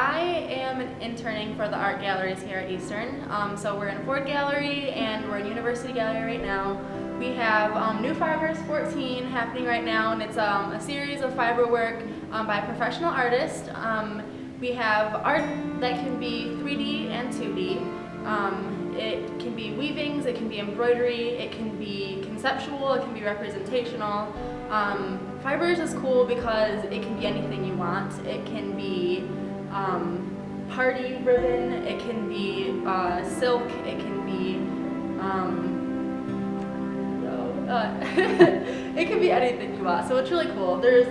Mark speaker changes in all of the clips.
Speaker 1: I am interning for the art galleries here at Eastern. So we're in Ford Gallery and we're in University Gallery right now. We have Newfibers 14 happening right now, and it's a series of fiber work by professional artists. We have art that can be 3D and 2D. It can be weavings, it can be embroidery, it can be conceptual, it can be representational. Fibers is cool because it can be anything you want. It can be party ribbon, it can be silk, it can be it can be anything you want, so it's really cool. There's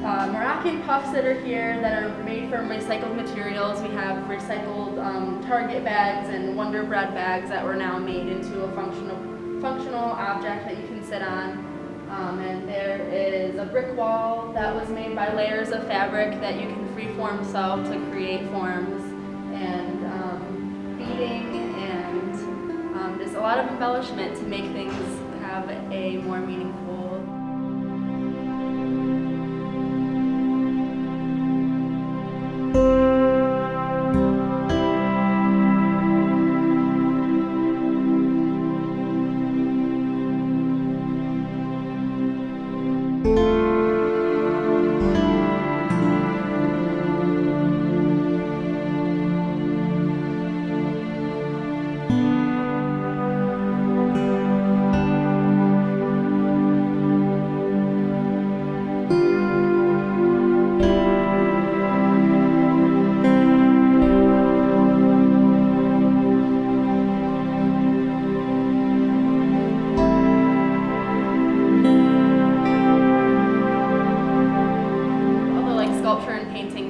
Speaker 1: Moroccan puffs that are here that are made from recycled materials. We have recycled Target bags and Wonder Bread bags that were now made into a functional object that you can sit on. And there is a brick wall that was made by layers of fabric that you can freeform sew to create forms, and beading, and just a lot of embellishment to make things have a more meaningful.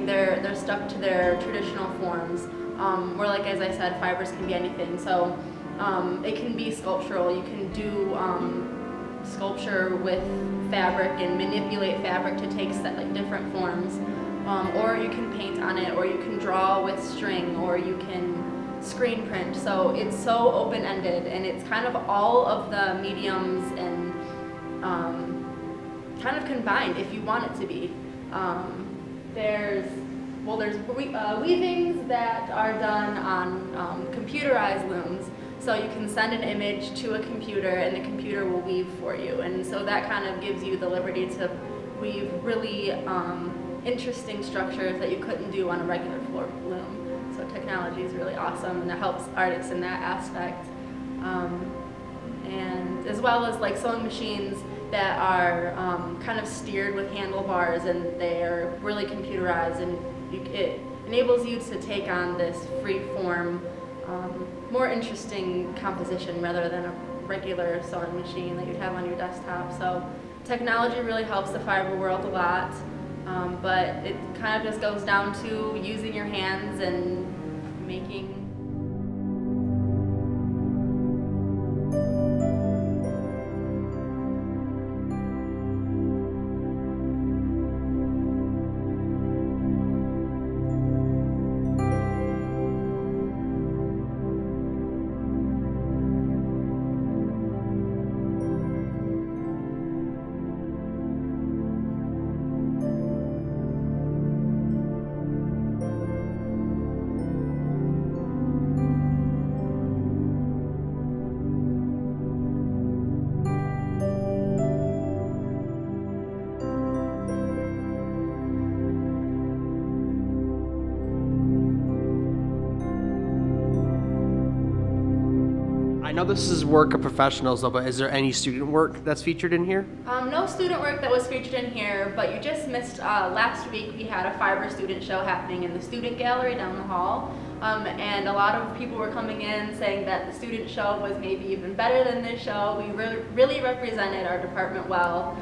Speaker 1: They're stuck to their traditional forms, where, like, as I said, fibers can be anything. So it can be sculptural. You can do sculpture with fabric and manipulate fabric to take different forms, or you can paint on it, or you can draw with string, or you can screen print. So it's so open-ended, and it's kind of all of the mediums and kind of combined if you want it to be. There's weavings that are done on computerized looms. So you can send an image to a computer and the computer will weave for you. And so that kind of gives you the liberty to weave really interesting structures that you couldn't do on a regular floor loom. So technology is really awesome, and it helps artists in that aspect. And as well as like sewing machines that are kind of steered with handlebars, and they're really computerized, and it enables you to take on this free form, more interesting composition rather than a regular sewing machine that you'd have on your desktop. So technology really helps the fiber world a lot, but it kind of just goes down to using your hands and making.
Speaker 2: I know this is work of professionals though, but is there any student work that's featured in here?
Speaker 1: No student work that was featured in here, but you just missed last week we had a fiber student show happening in the student gallery down the hall. And a lot of people were coming in saying that the student show was maybe even better than this show. We really represented our department well.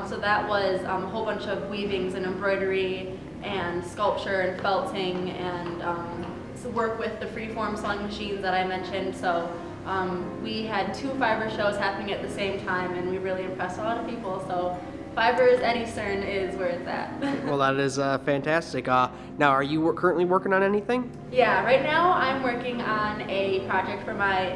Speaker 1: So that was a whole bunch of weavings and embroidery and sculpture and felting, and work with the freeform sewing machines that I mentioned. So we had 2 fiber shows happening at the same time, and we really impressed a lot of people. So Fibers at Eastern is where it's at.
Speaker 2: Well, that is fantastic. Now, are you currently working on anything?
Speaker 1: Yeah, right now I'm working on a project for my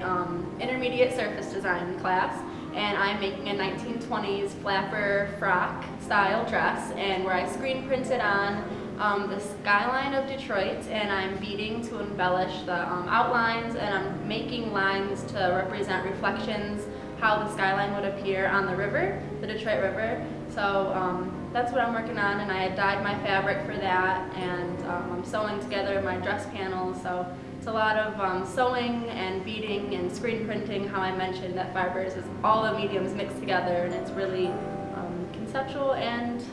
Speaker 1: intermediate surface design class, and I'm making a 1920s flapper frock style dress, and where I screen printed on the skyline of Detroit, and I'm beading to embellish the outlines, and I'm making lines to represent reflections, how the skyline would appear on the river, the Detroit River. So that's what I'm working on, and I had dyed my fabric for that, and I'm sewing together my dress panels. So it's a lot of sewing and beading and screen printing. How I mentioned that fibers is all the mediums mixed together, and it's really conceptual and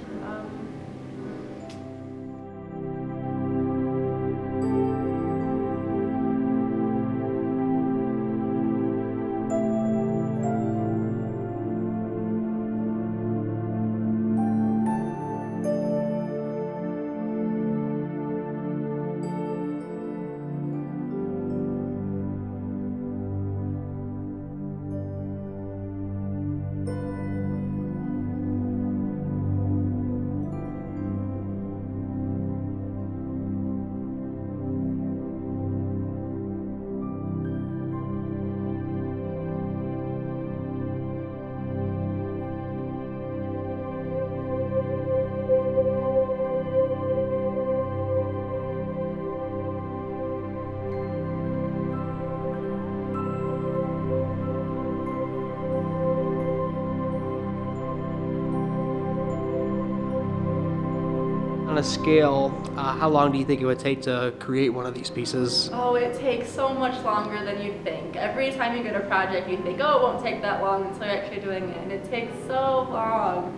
Speaker 2: On a scale, how long do you think it would take to create one of these pieces?
Speaker 1: oh, it takes so much longer than you'd think. Every time you get a project, you think, oh, it won't take that long until you're actually doing it, and it takes so long.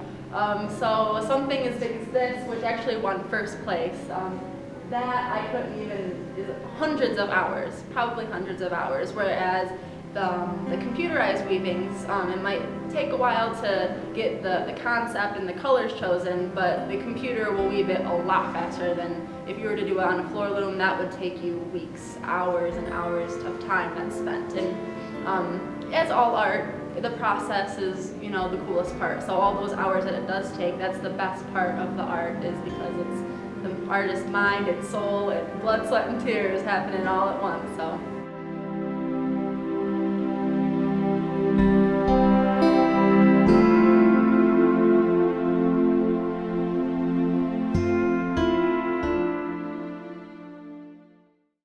Speaker 1: So something as big as this, which actually won first place, that I couldn't even, is hundreds of hours, probably hundreds of hours, whereas the computerized weavings, it might take a while to get the concept and the colors chosen, but the computer will weave it a lot faster than if you were to do it on a floor loom. That would take you weeks, hours and hours of time that's spent. And as all art, the process is, you know, the coolest part. So all those hours that it does take, that's the best part of the art, is because it's the artist's mind and soul and blood, sweat, and tears happening all at once. So